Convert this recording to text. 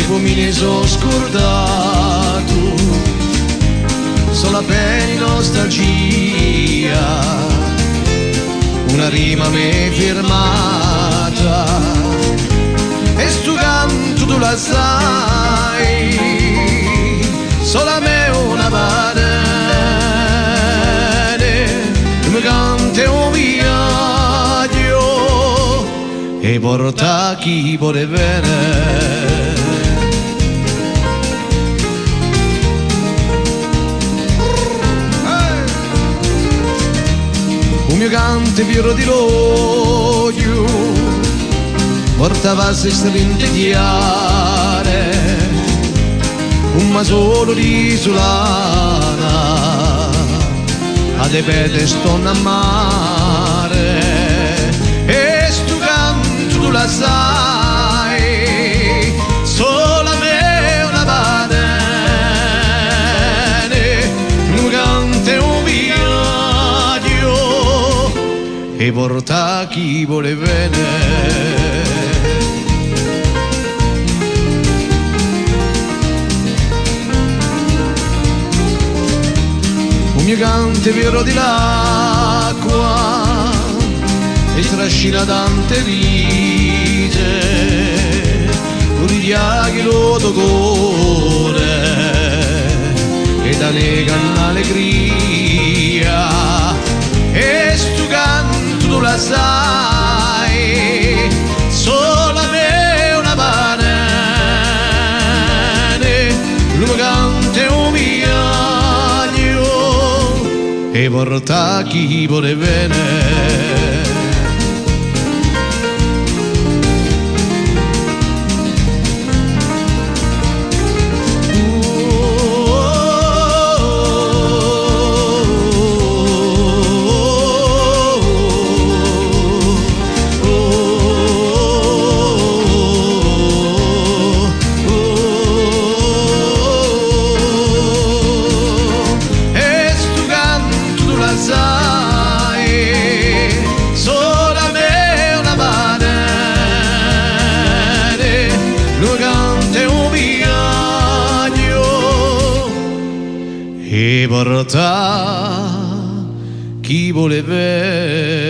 e poi me ne sono scordato, solo per nostalgia, una rima m'è firmata, e sto canto tu la sai, solo a me una bene, mi canta un viaggio, e porta chi vuole bene. Un mio cante fiero di l'odio portava a se strindigliare, un ma solo di solana a de pede stonna a mare, e stu canto tu la sai, solo a me una bene, un cante un viaggio e porta chi vuole bene. Un mio cante vero di l'acqua e trascina tante vite, con gli ghiacchi lo cuore e da nega l'allegria, e stu canto tu la sai, solo a me una bene, lui canta un viaggio e porta chi vuole bene. E porta chi vuole bene.